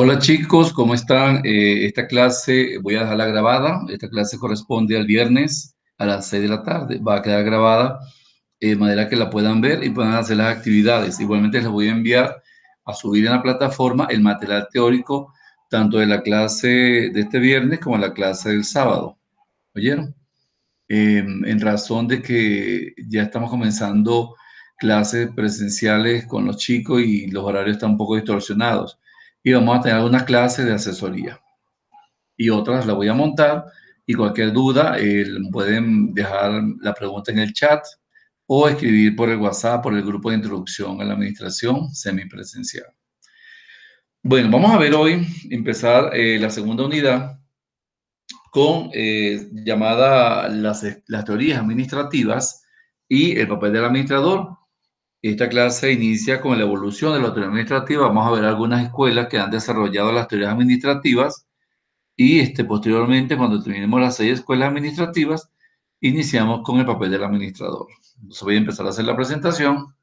Hola chicos, ¿cómo están? Esta clase voy a dejarla grabada. Esta clase corresponde al viernes a las 6 de la tarde. Va a quedar grabada de manera que la puedan ver y puedan hacer las actividades. Igualmente les voy a enviar a subir en la plataforma el material teórico tanto de la clase de este viernes como la clase del sábado. ¿Oyeron? En razón de que ya estamos comenzando clases presenciales con los chicos y los horarios están un poco distorsionados. Y vamos a tener algunas clases de asesoría y otras las voy a montar y cualquier duda pueden dejar la pregunta en el chat o escribir por el WhatsApp, por el grupo de introducción a la administración semipresencial. Bueno, vamos a ver hoy, empezar la segunda unidad con llamada las teorías administrativas y el papel del administrador. Esta clase inicia con la evolución de la teoría administrativa. Vamos a ver algunas escuelas que han desarrollado las teorías administrativas y posteriormente, cuando terminemos las 6 escuelas administrativas, iniciamos con el papel del administrador. Entonces voy a empezar a hacer la presentación.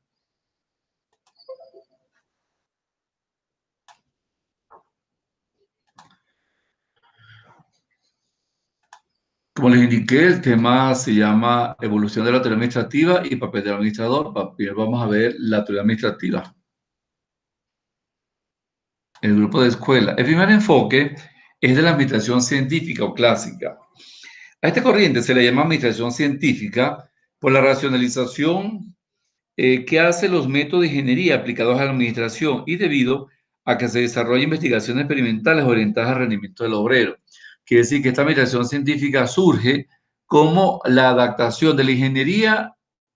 Como les indiqué, el tema se llama evolución de la teoría administrativa y papel del administrador. Primero vamos a ver la teoría administrativa. El grupo de escuela. El primer enfoque es de la administración científica o clásica. A esta corriente se le llama administración científica por la racionalización que hace los métodos de ingeniería aplicados a la administración y debido a que se desarrollan investigaciones experimentales orientadas al rendimiento del obrero. Quiere decir que esta administración científica surge como la adaptación de la ingeniería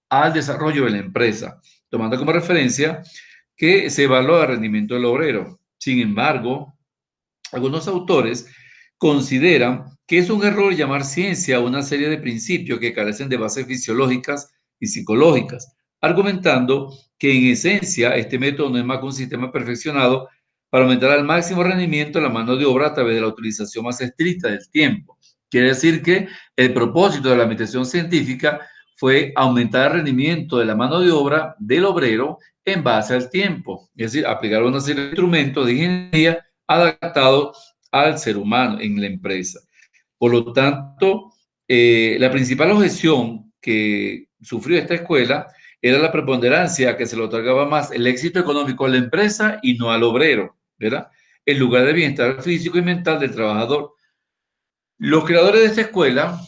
al desarrollo de la empresa, tomando como referencia que se evalúa el rendimiento del obrero. Sin embargo, algunos autores consideran que es un error llamar ciencia a una serie de principios que carecen de bases fisiológicas y psicológicas, argumentando que en esencia este método no es más que un sistema perfeccionado para aumentar al máximo rendimiento de la mano de obra a través de la utilización más estricta del tiempo. Quiere decir que el propósito de la administración científica fue aumentar el rendimiento de la mano de obra del obrero en base al tiempo, es decir, aplicar una serie de instrumentos de ingeniería adaptado al ser humano en la empresa. Por lo tanto, la principal objeción que sufrió esta escuela era la preponderancia que se le otorgaba más el éxito económico a la empresa y no al obrero, ¿verdad? En lugar del bienestar físico y mental del trabajador. Los creadores de esta escuela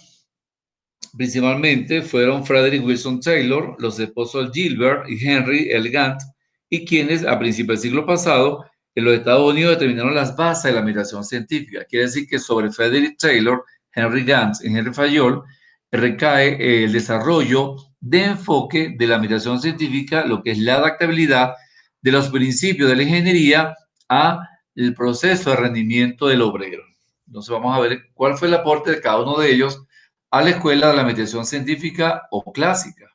principalmente fueron Frederick Wilson Taylor, los esposos Gilbert y Henry L. Gantt, y quienes a principios del siglo pasado en los Estados Unidos determinaron las bases de la administración científica. Quiere decir que sobre Frederick Taylor, Henry Gantt y Henry Fayol recae el desarrollo de enfoque de la administración científica, lo que es la adaptabilidad de los principios de la ingeniería a el proceso de rendimiento del obrero. Entonces vamos a ver cuál fue el aporte de cada uno de ellos a la escuela de la administración científica o clásica.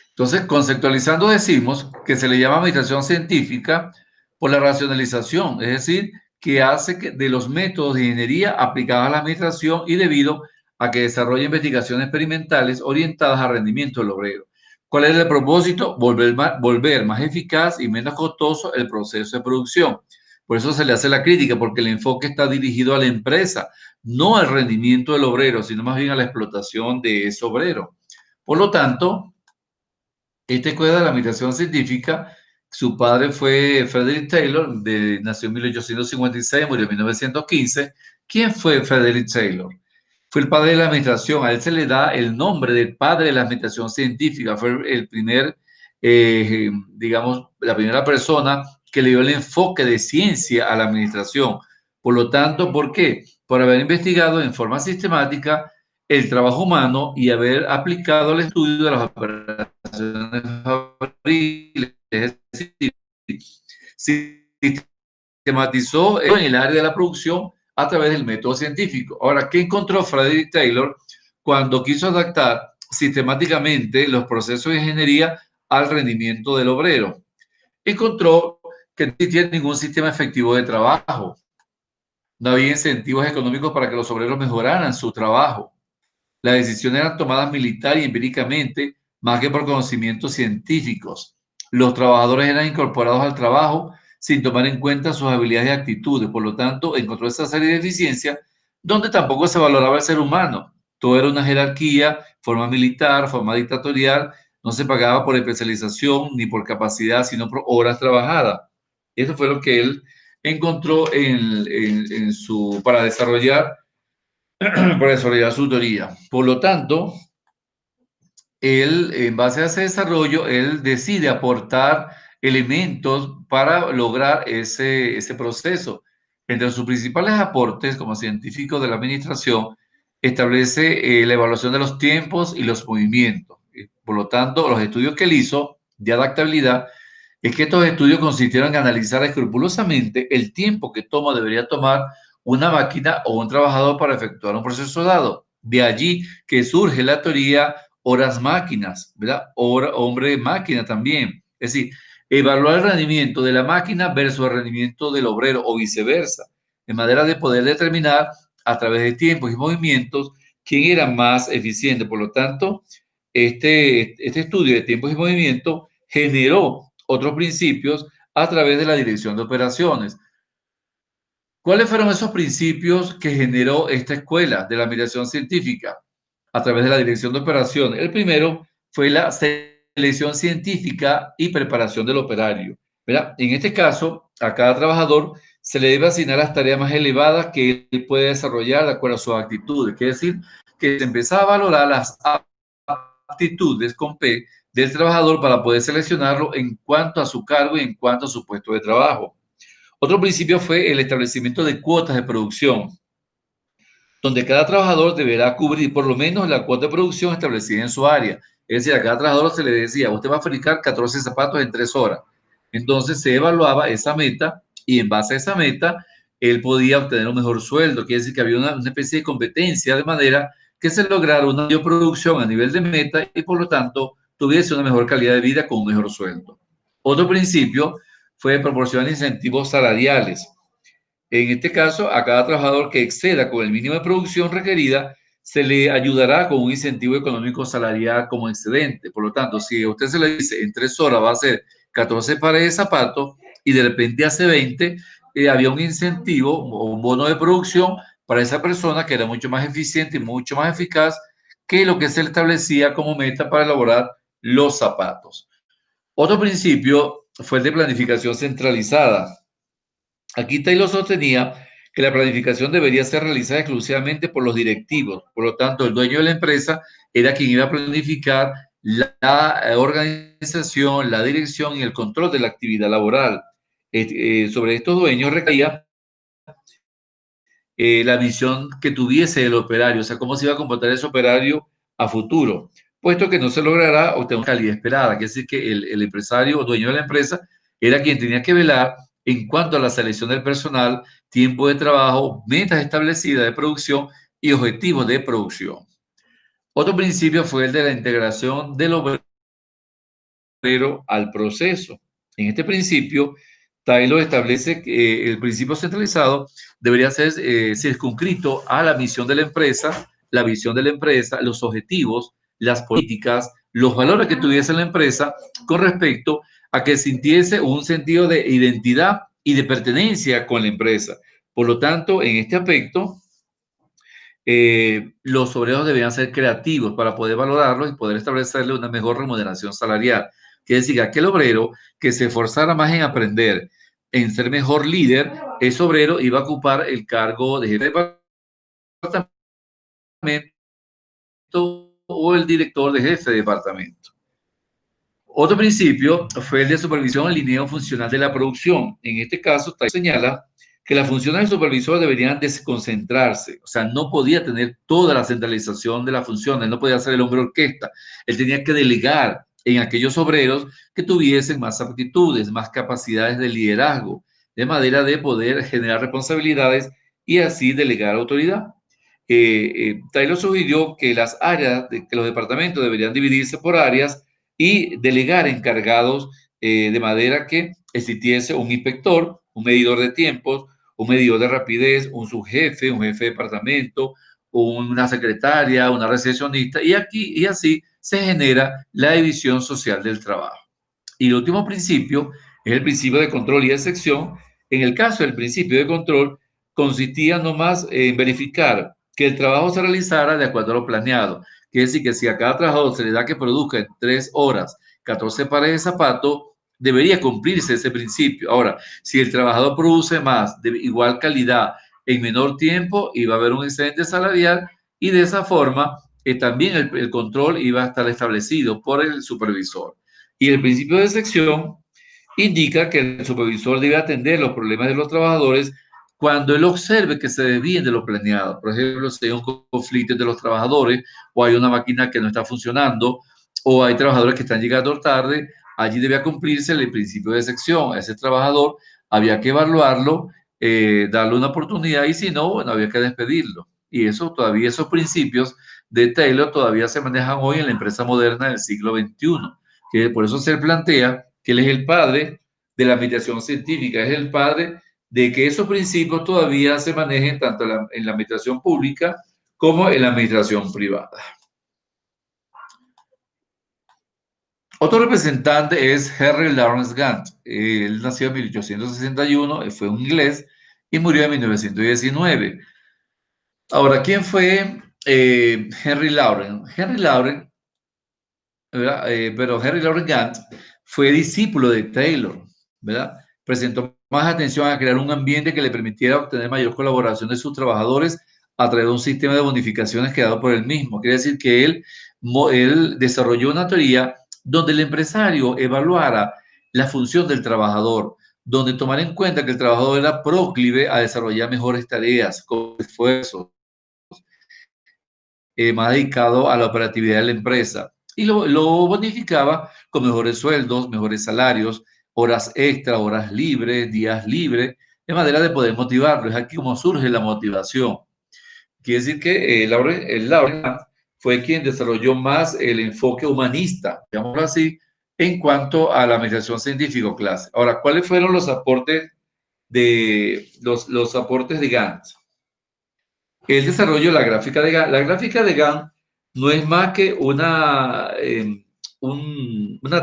Entonces, conceptualizando decimos que se le llama administración científica por la racionalización, es decir, que hace que de los métodos de ingeniería aplicados a la administración y debido a que desarrolla investigaciones experimentales orientadas al rendimiento del obrero. ¿Cuál es el propósito? Volver más eficaz y menos costoso el proceso de producción. Por eso se le hace la crítica, porque el enfoque está dirigido a la empresa, no al rendimiento del obrero, sino más bien a la explotación de ese obrero. Por lo tanto, esta escuela de la administración científica, su padre fue Frederick Taylor, nació en 1856, murió en 1915. ¿Quién fue Frederick Taylor? Fue el padre de la administración. A él se le da el nombre del padre de la administración científica. Fue el primer, digamos, la primera persona que le dio el enfoque de ciencia a la administración. Por lo tanto, ¿por qué? Por haber investigado en forma sistemática el trabajo humano y haber aplicado el estudio de las operaciones fabriles, es decir, sistematizó en el área de la producción a través del método científico. Ahora, ¿qué encontró Frederick Taylor cuando quiso adaptar sistemáticamente los procesos de ingeniería al rendimiento del obrero? Encontró que no existía ningún sistema efectivo de trabajo. No había incentivos económicos para que los obreros mejoraran su trabajo. Las decisiones eran tomadas militar y empíricamente más que por conocimientos científicos. Los trabajadores eran incorporados al trabajo sin tomar en cuenta sus habilidades y actitudes. Por lo tanto, encontró esa serie de deficiencias donde tampoco se valoraba el ser humano. Todo era una jerarquía, forma militar, forma dictatorial. No se pagaba por especialización ni por capacidad, sino por horas trabajadas. Eso fue lo que él encontró para desarrollar su teoría. Por lo tanto, él, en base a ese desarrollo, él decide aportar elementos para lograr ese proceso. Entre sus principales aportes como científico de la administración, establece la evaluación de los tiempos y los movimientos. Por lo tanto, los estudios que él hizo de adaptabilidad es que estos estudios consistieron en analizar escrupulosamente el tiempo que debería tomar una máquina o un trabajador para efectuar un proceso dado. De allí que surge la teoría horas máquinas, ¿verdad? Hombre máquina también. Es decir, evaluar el rendimiento de la máquina versus el rendimiento del obrero o viceversa, de manera de poder determinar a través de tiempos y movimientos quién era más eficiente. Por lo tanto, este estudio de tiempos y movimientos generó otros principios a través de la dirección de operaciones. ¿Cuáles fueron esos principios que generó esta escuela de la admiración científica a través de la dirección de operaciones? El primero fue la selección científica y preparación del operario, ¿verdad? En este caso, a cada trabajador se le debe asignar las tareas más elevadas que él puede desarrollar de acuerdo a sus actitudes. Quiere decir que se empezaba a valorar las aptitudes con P del trabajador para poder seleccionarlo en cuanto a su cargo y en cuanto a su puesto de trabajo. Otro principio fue el establecimiento de cuotas de producción, donde cada trabajador deberá cubrir por lo menos la cuota de producción establecida en su área. Es decir, a cada trabajador se le decía, usted va a fabricar 14 zapatos en 3 horas. Entonces se evaluaba esa meta y en base a esa meta, él podía obtener un mejor sueldo. Quiere decir que había una especie de competencia de manera que se lograra una mayor producción a nivel de meta y por lo tanto tuviese una mejor calidad de vida con un mejor sueldo. Otro principio fue proporcionar incentivos salariales. En este caso, a cada trabajador que exceda con el mínimo de producción requerida, se le ayudará con un incentivo económico salarial como excedente. Por lo tanto, si a usted se le dice en 3 horas va a hacer 14 pares de zapatos y de repente hace 20, había un incentivo o un bono de producción para esa persona que era mucho más eficiente y mucho más eficaz que lo que se le establecía como meta para elaborar los zapatos. Otro principio fue el de planificación centralizada. Aquí Taylor sostenía que la planificación debería ser realizada exclusivamente por los directivos. Por lo tanto, el dueño de la empresa era quien iba a planificar la organización, la dirección y el control de la actividad laboral. Sobre estos dueños recaía la visión que tuviese el operario, o sea, cómo se iba a comportar ese operario a futuro, puesto que no se logrará obtener una calidad esperada, que es decir, que el empresario o dueño de la empresa era quien tenía que velar en cuanto a la selección del personal, tiempo de trabajo, metas establecidas de producción y objetivos de producción. Otro principio fue el de la integración del obrero al proceso. En este principio, Taylor establece que el principio centralizado debería ser circunscrito a la misión de la empresa, la visión de la empresa, los objetivos, las políticas, los valores que tuviese la empresa con respecto a que sintiese un sentido de identidad y de pertenencia con la empresa. Por lo tanto, en este aspecto, los obreros deberían ser creativos para poder valorarlos y poder establecerle una mejor remuneración salarial. Quiere decir que aquel obrero que se esforzara más en aprender, en ser mejor líder, ese obrero iba a ocupar el cargo de jefe de departamento o el director de jefe de departamento. Otro principio fue el de supervisión en lineo funcional de la producción. En este caso, señala que las funciones del supervisor deberían desconcentrarse, o sea, no podía tener toda la centralización de las funciones, no podía ser el hombre orquesta, él tenía que delegar en aquellos obreros que tuviesen más aptitudes, más capacidades de liderazgo, de manera de poder generar responsabilidades y así delegar autoridad. Taylor sugirió que las áreas, que los departamentos deberían dividirse por áreas y delegar encargados de manera que existiese un inspector, un medidor de tiempos, un medidor de rapidez, un subjefe, un jefe de departamento, una secretaria, una recepcionista, y así se genera la división social del trabajo. Y el último principio es el principio de control y excepción. En el caso del principio de control, consistía nomás en verificar que el trabajo se realizara de acuerdo a lo planeado. Quiere decir que si a cada trabajador se le da que produzca en 3 horas 14 pares de zapatos, debería cumplirse ese principio. Ahora, si el trabajador produce más de igual calidad en menor tiempo, iba a haber un excedente salarial y de esa forma también el control iba a estar establecido por el supervisor. Y el principio de sección indica que el supervisor debe atender los problemas de los trabajadores cuando él observe que se desvíen de lo planeado. Por ejemplo, si hay un conflicto entre los trabajadores o hay una máquina que no está funcionando o hay trabajadores que están llegando tarde, allí debe cumplirse el principio de sección. A ese trabajador había que evaluarlo, darle una oportunidad y si no, bueno, había que despedirlo. Y eso todavía, esos principios de Taylor todavía se manejan hoy en la empresa moderna del siglo XXI, que por eso se plantea que él es el padre de la administración científica, es el padre de que esos principios todavía se manejen tanto en la administración pública como en la administración privada. Otro representante es Henry Lawrence Gantt. Él nació en 1861, fue un inglés y murió en 1919. Ahora, ¿quién fue Henry Lawrence? Henry Lawrence, pero Henry Lawrence Gantt fue discípulo de Taylor, ¿verdad? Presentó más atención a crear un ambiente que le permitiera obtener mayor colaboración de sus trabajadores a través de un sistema de bonificaciones creado por él mismo. Quiere decir que él desarrolló una teoría donde el empresario evaluara la función del trabajador, donde tomara en cuenta que el trabajador era proclive a desarrollar mejores tareas con esfuerzo, más dedicado a la operatividad de la empresa. Y lo bonificaba con mejores sueldos, mejores salarios, horas extra, horas libres, días libres, de manera de poder motivarlo. Es aquí como surge la motivación. Quiere decir que Lauren fue quien desarrolló más el enfoque humanista, digámoslo así, en cuanto a la administración científico-clase. Ahora, ¿cuáles fueron los aportes los aportes de Gantt? El desarrollo de la gráfica de Gantt. La gráfica de Gantt no es más que una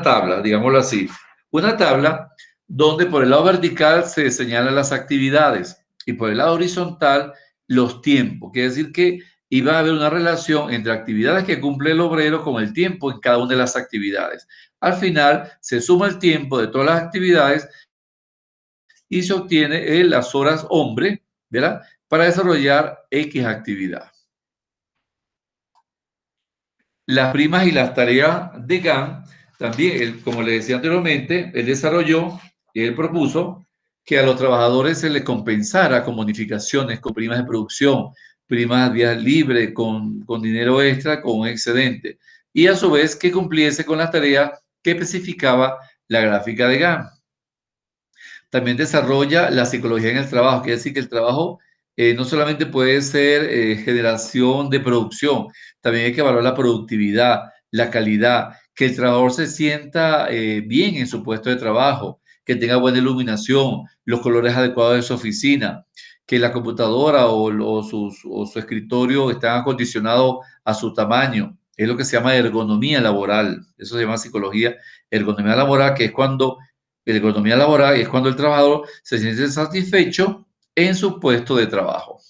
tabla, digámoslo así, una tabla donde por el lado vertical se señalan las actividades y por el lado horizontal los tiempos. Quiere decir que iba a haber una relación entre actividades que cumple el obrero con el tiempo en cada una de las actividades. Al final se suma el tiempo de todas las actividades y se obtiene las horas hombre, ¿verdad? Para desarrollar X actividad. Las primas y las tareas de Gantt, también, como le decía anteriormente, él desarrolló y él propuso que a los trabajadores se les compensara con bonificaciones, con primas de producción, primas días libres, con dinero extra, con un excedente. Y a su vez que cumpliese con las tareas que especificaba la gráfica de Gantt. También desarrolla la psicología en el trabajo, quiere decir que el trabajo no solamente puede ser generación de producción, también hay que valorar la productividad, la calidad, que el trabajador se sienta bien en su puesto de trabajo, que tenga buena iluminación, los colores adecuados de su oficina, que la computadora o su escritorio están acondicionados a su tamaño. Es lo que se llama ergonomía laboral. Eso se llama psicología, ergonomía laboral, que es cuando la economía laboral es cuando el trabajador se siente satisfecho en su puesto de trabajo.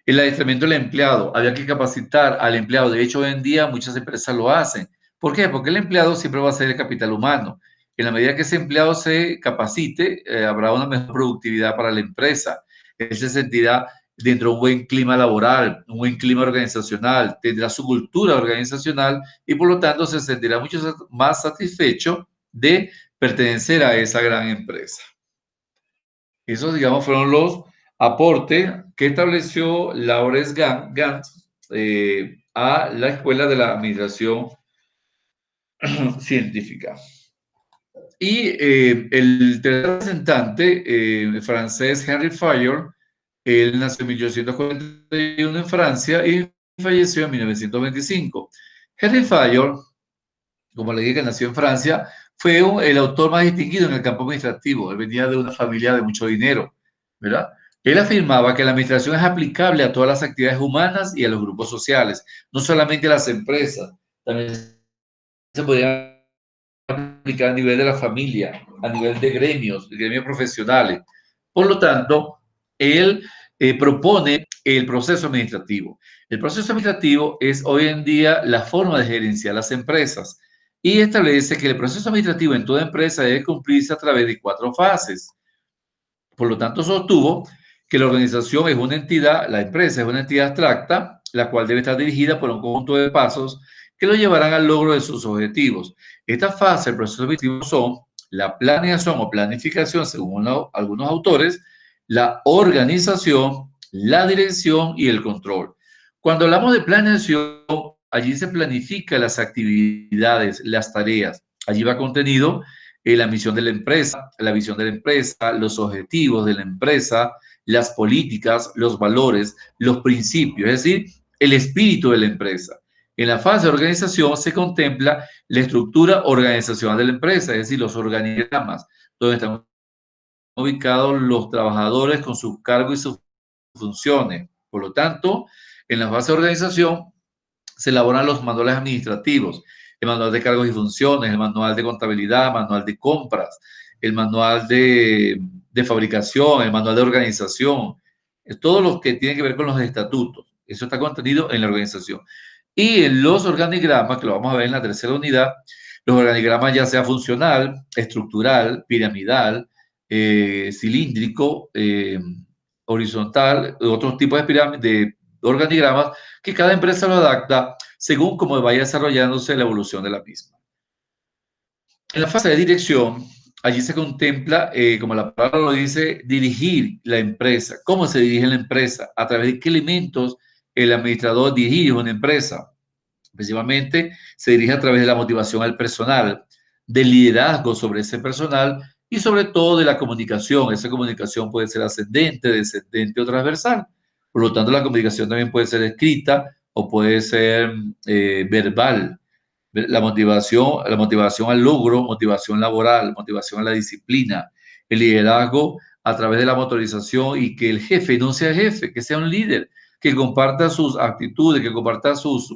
El adiestramiento del empleado. Había que capacitar al empleado. De hecho, hoy en día muchas empresas lo hacen. ¿Por qué? Porque el empleado siempre va a ser el capital humano. En la medida que ese empleado se capacite, habrá una mejor productividad para la empresa. Él se sentirá dentro de un buen clima laboral, un buen clima organizacional, tendrá su cultura organizacional y por lo tanto se sentirá mucho más satisfecho de pertenecer a esa gran empresa. Esos, digamos, fueron los aportes que estableció Lawrence Gantt a la Escuela de la Administración Científica. Y el tercer representante, el francés Henry Fayol, él nació en 1841 en Francia y falleció en 1925. Henry Fayol, como le dije que nació en Francia, fue el autor más distinguido en el campo administrativo. Él venía de una familia de mucho dinero, ¿verdad? Él afirmaba que la administración es aplicable a todas las actividades humanas y a los grupos sociales, no solamente a las empresas. También se podía aplicar a nivel de la familia, a nivel de gremios profesionales. Por lo tanto, él propone el proceso administrativo. El proceso administrativo es hoy en día la forma de gerenciar las empresas y establece que el proceso administrativo en toda empresa debe cumplirse a través de 4 fases. Por lo tanto, sostuvo que la organización es una entidad, la empresa es una entidad abstracta, la cual debe estar dirigida por un conjunto de pasos que lo llevarán al logro de sus objetivos. Estas fases del proceso administrativo son la planeación o planificación, según algunos autores, la organización, la dirección y el control. Cuando hablamos de planeación, allí se planifica las actividades, las tareas. Allí va contenido la misión de la empresa, la visión de la empresa, los objetivos de la empresa, las políticas, los valores, los principios, es decir, el espíritu de la empresa. En la fase de organización se contempla la estructura organizacional de la empresa, es decir, los organigramas, donde están ubicados los trabajadores con sus cargos y sus funciones. Por lo tanto, en la fase de organización se elaboran los manuales administrativos, el manual de cargos y funciones, el manual de contabilidad, el manual de compras, el manual de fabricación, el manual de organización, todo lo que tiene que ver con los estatutos. Eso está contenido en la organización. Y en los organigramas, que lo vamos a ver en la tercera unidad, los organigramas ya sea funcional, estructural, piramidal, cilíndrico, horizontal, otros tipos de pirámides, de organigramas, que cada empresa lo adapta según cómo vaya desarrollándose la evolución de la misma. En la fase de dirección, allí se contempla, como la palabra lo dice, dirigir la empresa. ¿Cómo se dirige la empresa? ¿A través de qué elementos el administrador dirige una empresa? Principalmente se dirige a través de la motivación al personal, del liderazgo sobre ese personal y sobre todo de la comunicación. Esa comunicación puede ser ascendente, descendente o transversal. Por lo tanto, la comunicación también puede ser escrita o puede ser verbal. La motivación al logro, motivación laboral, motivación a la disciplina, el liderazgo a través de la motorización y que el jefe no sea jefe, que sea un líder, que comparta sus actitudes, que comparta sus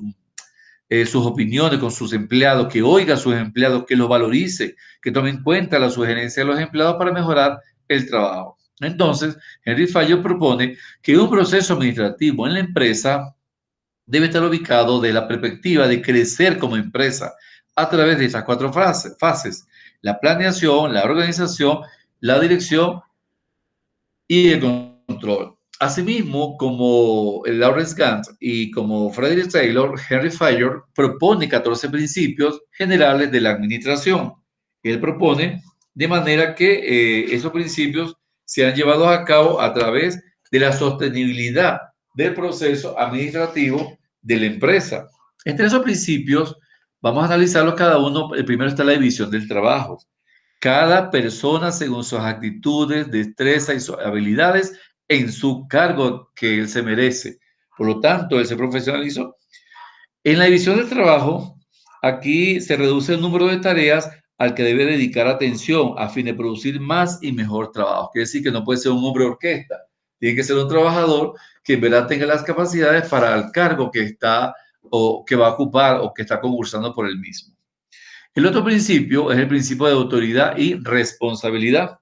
opiniones con sus empleados, que oiga a sus empleados, que los valorice, que tome en cuenta la sugerencia de los empleados para mejorar el trabajo. Entonces, Henry Fayol propone que un proceso administrativo en la empresa debe estar ubicado de la perspectiva de crecer como empresa a través de estas 4 fases: la planeación, la organización, la dirección y el control. Asimismo, como Lawrence Gant y como Frederick Taylor, Henry Fayol propone 14 principios generales de la administración. Él propone de manera que esos principios sean llevados a cabo a través de la sostenibilidad del proceso administrativo de la empresa. Entre esos principios, vamos a analizarlos cada uno. El primero está la división del trabajo. Cada persona según sus actitudes, destrezas y sus habilidades en su cargo que él se merece. Por lo tanto, él se profesionalizó. En la división del trabajo, aquí se reduce el número de tareas al que debe dedicar atención a fin de producir más y mejor trabajo. Quiere decir que no puede ser un hombre orquesta. Tiene que ser un trabajador que en verdad tenga las capacidades para el cargo que está o que va a ocupar o que está concursando por el mismo. El otro principio es el principio de autoridad y responsabilidad.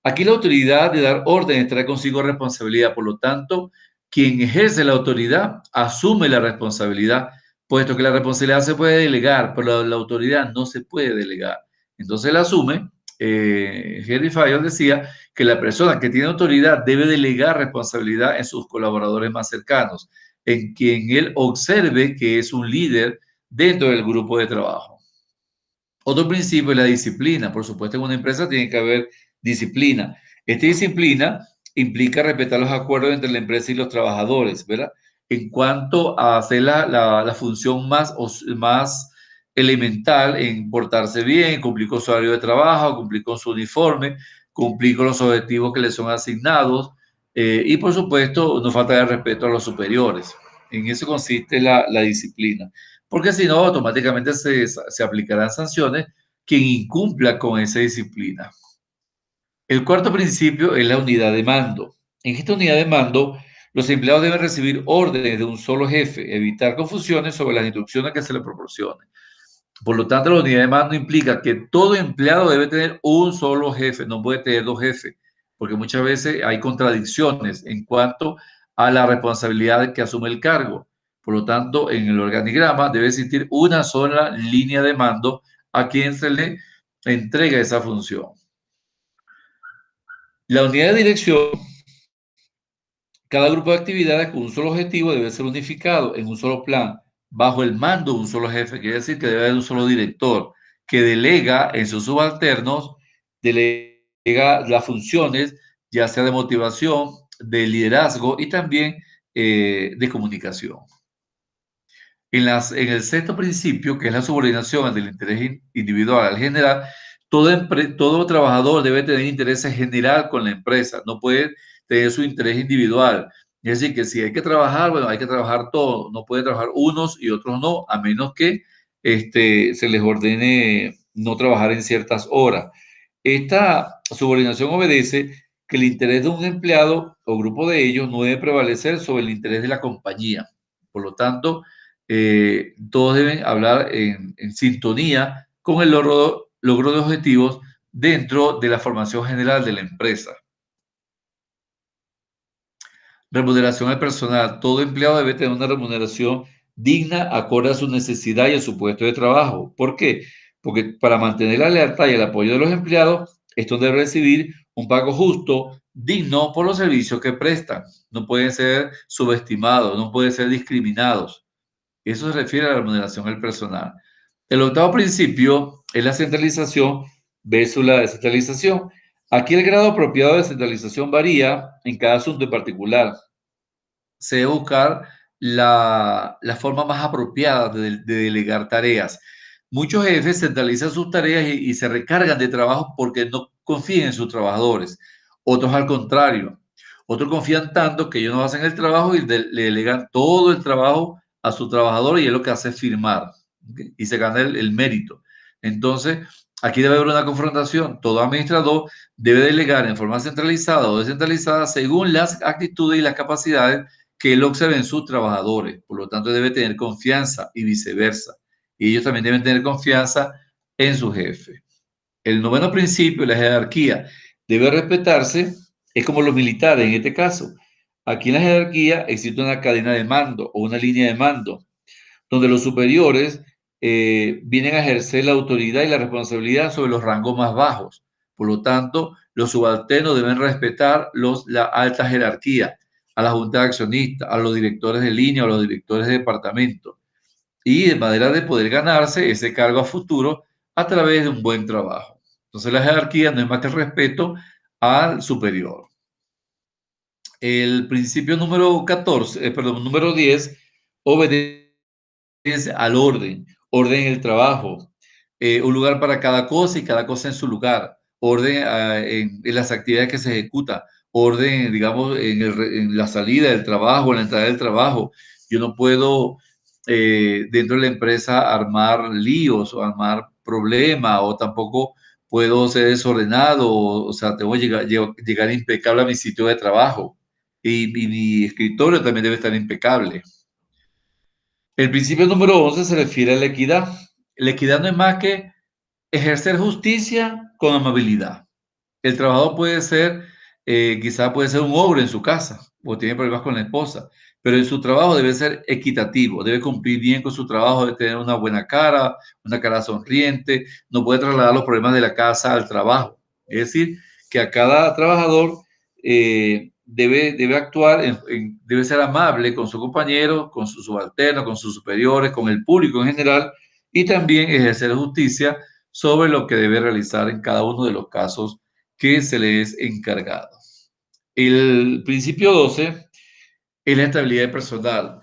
Aquí la autoridad de dar órdenes trae consigo responsabilidad. Por lo tanto, quien ejerce la autoridad asume la responsabilidad, puesto que la responsabilidad se puede delegar, pero la autoridad no se puede delegar. Entonces él asume, Henry Fayol decía que la persona que tiene autoridad debe delegar responsabilidad en sus colaboradores más cercanos, en quien él observe que es un líder dentro del grupo de trabajo. Otro principio es la disciplina. Por supuesto, en una empresa tiene que haber disciplina. Esta disciplina implica respetar los acuerdos entre la empresa y los trabajadores, ¿verdad? En cuanto a hacer la función más elemental en portarse bien, cumplir con su horario de trabajo, cumplir con su uniforme, cumplir con los objetivos que le son asignados y, por supuesto, no falta de respeto a los superiores. En eso consiste la disciplina, porque si no, automáticamente se aplicarán sanciones quien incumpla con esa disciplina. El cuarto principio es la unidad de mando. En esta unidad de mando, los empleados deben recibir órdenes de un solo jefe, evitar confusiones sobre las instrucciones que se les proporcionen. Por lo tanto, la unidad de mando implica que todo empleado debe tener un solo jefe, no puede tener dos jefes, porque muchas veces hay contradicciones en cuanto a la responsabilidad que asume el cargo. Por lo tanto, en el organigrama debe existir una sola línea de mando a quien se le entrega esa función. La unidad de dirección, cada grupo de actividades con un solo objetivo debe ser unificado en un solo plan, bajo el mando de un solo jefe, quiere decir que debe haber un solo director, que delega en sus subalternos, delega las funciones, ya sea de motivación, de liderazgo y también de comunicación. En el sexto principio, que es la subordinación del interés individual al general, todo trabajador debe tener interés general con la empresa, no puede tener su interés individual. Es decir, que si hay que trabajar, bueno, hay que trabajar todo, no puede trabajar unos y otros no, a menos que se les ordene no trabajar en ciertas horas. Esta subordinación obedece que el interés de un empleado o grupo de ellos no debe prevalecer sobre el interés de la compañía. Por lo tanto, todos deben hablar en sintonía con el logro de objetivos dentro de la formación general de la empresa. Remuneración al personal. Todo empleado debe tener una remuneración digna, acorde a su necesidad y a su puesto de trabajo. ¿Por qué? Porque para mantener la lealtad y el apoyo de los empleados, estos deben recibir un pago justo, digno por los servicios que prestan. No pueden ser subestimados, no pueden ser discriminados. Eso se refiere a la remuneración del personal. El octavo principio es la centralización versus la descentralización. Aquí el grado apropiado de centralización varía en cada asunto en particular. Se debe buscar la forma más apropiada de delegar tareas. Muchos jefes centralizan sus tareas y se recargan de trabajo porque no confían en sus trabajadores. Otros al contrario. Otros confían tanto que ellos no hacen el trabajo y le delegan todo el trabajo a su trabajador y es lo que hace firmar, ¿okay? Y se gana el mérito. Entonces, aquí debe haber una confrontación. Todo administrador debe delegar en forma centralizada o descentralizada según las actitudes y las capacidades que él observa en sus trabajadores. Por lo tanto, debe tener confianza y viceversa. Y ellos también deben tener confianza en su jefe. El noveno principio, la jerarquía, debe respetarse. Es como los militares en este caso. Aquí en la jerarquía existe una cadena de mando o una línea de mando, donde los superiores vienen a ejercer la autoridad y la responsabilidad sobre los rangos más bajos. Por lo tanto, los subalternos deben respetar la alta jerarquía, a la junta de accionistas, a los directores de línea, a los directores de departamento, y de manera de poder ganarse ese cargo a futuro a través de un buen trabajo. Entonces, la jerarquía no es más que el respeto al superior. El principio número 14, perdón, número 10, obedece al orden, orden en el trabajo, un lugar para cada cosa y cada cosa en su lugar, orden en las actividades que se ejecutan, orden, digamos, en la salida del trabajo, en la entrada del trabajo. Yo no puedo dentro de la empresa armar líos o armar problemas o tampoco puedo ser desordenado, o sea, tengo que llegar impecable a mi sitio de trabajo y mi escritorio también debe estar impecable. El principio número 11 se refiere a la equidad. La equidad no es más que ejercer justicia con amabilidad. El trabajador puede ser, quizá puede ser un ogro en su casa o tiene problemas con la esposa, pero en su trabajo debe ser equitativo, debe cumplir bien con su trabajo, debe tener una cara sonriente, no puede trasladar los problemas de la casa al trabajo. Es decir, que a cada trabajador debe actuar, debe ser amable con su compañero, con sus subalternos, con sus superiores, con el público en general y también ejercer justicia sobre lo que debe realizar en cada uno de los casos que se le es encargado. El principio 12 es la estabilidad de personal.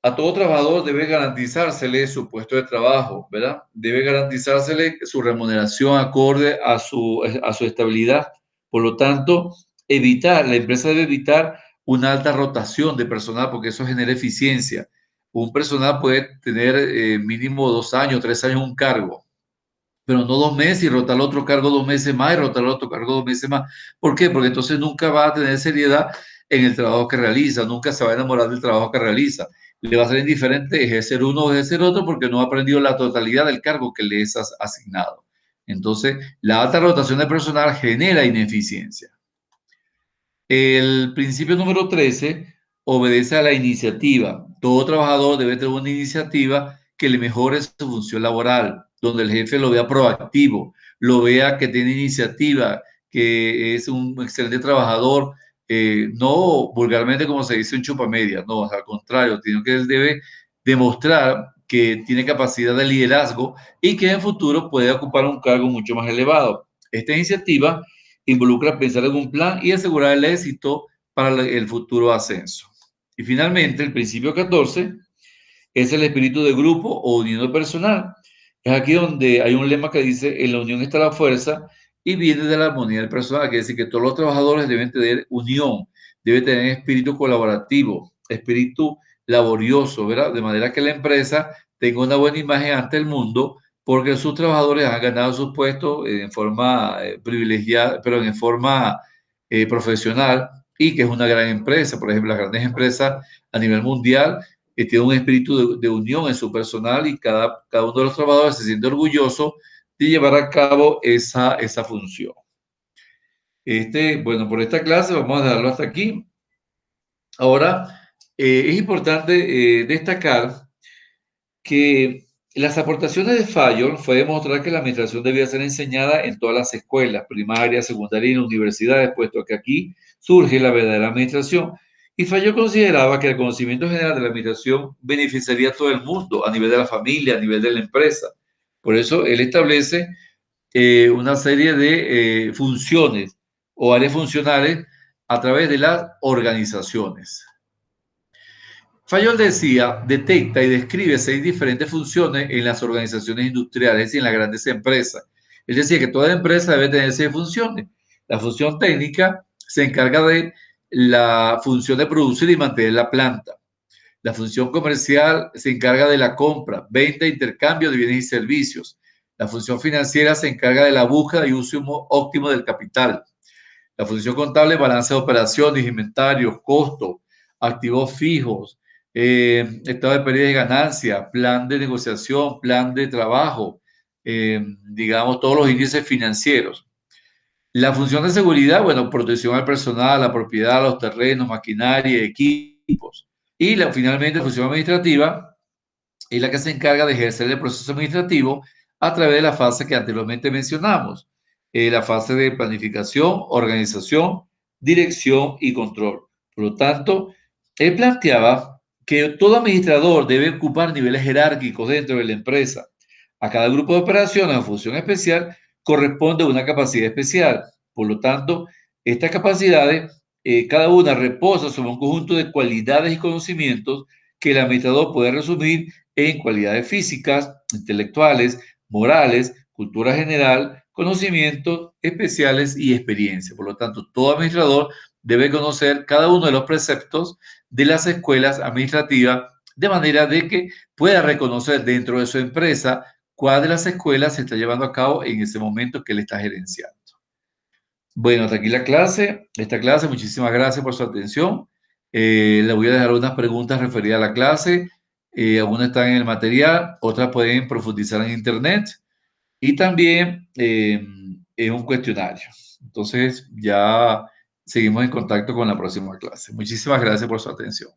A todo trabajador debe garantizársele su puesto de trabajo, ¿verdad? Debe garantizársele su remuneración acorde a su estabilidad. Por lo tanto, la empresa debe evitar una alta rotación de personal porque eso genera eficiencia. Un personal puede tener mínimo 2 años, 3 años un cargo, pero no 2 meses y rotar el otro cargo 2 meses más y rotar el otro cargo 2 meses más. ¿Por qué? Porque entonces nunca va a tener seriedad en el trabajo que realiza, nunca se va a enamorar del trabajo que realiza. le va a ser indiferente ejercer uno o ejercer otro porque no ha aprendido la totalidad del cargo que le es asignado. Entonces, la alta rotación de personal genera ineficiencia. El principio número 13 obedece a la iniciativa. Todo trabajador debe tener una iniciativa que le mejore su función laboral, donde el jefe lo vea proactivo, lo vea que tiene iniciativa, que es un excelente trabajador, no vulgarmente como se dice un chupamedia, no, al contrario, sino que él debe demostrar que tiene capacidad de liderazgo y que en futuro puede ocupar un cargo mucho más elevado. Esta iniciativa involucra pensar en un plan y asegurar el éxito para el futuro ascenso. Y finalmente, el principio 14 es el espíritu de grupo o unión personal. Es aquí donde hay un lema que dice, en la unión está la fuerza, y viene de la armonía del personal, que es decir, que todos los trabajadores deben tener unión, deben tener espíritu colaborativo, espíritu laborioso, ¿verdad? De manera que la empresa tenga una buena imagen ante el mundo, porque sus trabajadores han ganado sus puestos en forma privilegiada, pero en forma profesional, y que es una gran empresa. Por ejemplo, las grandes empresas a nivel mundial que tiene un espíritu de unión en su personal y cada uno de los trabajadores se siente orgulloso de llevar a cabo esa función. Bueno, por esta clase vamos a dejarlo hasta aquí. Ahora, es importante destacar que las aportaciones de Fayol fue demostrar que la administración debía ser enseñada en todas las escuelas, primarias, secundarias y en universidades, puesto que aquí surge la verdadera administración. Y Fayol consideraba que el conocimiento general de la administración beneficiaría a todo el mundo, a nivel de la familia, a nivel de la empresa. Por eso él establece una serie de funciones o áreas funcionales a través de las organizaciones. Fayol decía, detecta y describe 6 diferentes funciones en las organizaciones industriales y en las grandes empresas. Él decía que toda empresa debe tener 6 funciones. La función técnica se encarga de la función de producir y mantener la planta. La función comercial se encarga de la compra, venta e intercambio de bienes y servicios. La función financiera se encarga de la búsqueda y uso óptimo del capital. La función contable, balance de operaciones, inventarios, costos, activos fijos, estado de pérdida y ganancia, plan de negociación, plan de trabajo, digamos, todos los índices financieros. La función de seguridad, bueno, protección al personal, la propiedad, los terrenos, maquinaria, equipos. Y finalmente, la función administrativa es la que se encarga de ejercer el proceso administrativo a través de la fase que anteriormente mencionamos, la fase de planificación, organización, dirección y control. Por lo tanto, él planteaba que todo administrador debe ocupar niveles jerárquicos dentro de la empresa. A cada grupo de operaciones o función especial corresponde una capacidad especial. Por lo tanto, estas capacidades, cada una reposa sobre un conjunto de cualidades y conocimientos que el administrador puede resumir en cualidades físicas, intelectuales, morales, cultura general, conocimientos especiales y experiencia. Por lo tanto, todo administrador debe conocer cada uno de los preceptos de las escuelas administrativas de manera de que pueda reconocer dentro de su empresa cuál de las escuelas se está llevando a cabo en ese momento que él está gerenciando. Bueno, hasta aquí esta clase. Muchísimas gracias por su atención. Le voy a dejar unas preguntas referidas a la clase. Algunas están en el material, otras pueden profundizar en internet y también en un cuestionario. Entonces, ya seguimos en contacto con la próxima clase. Muchísimas gracias por su atención.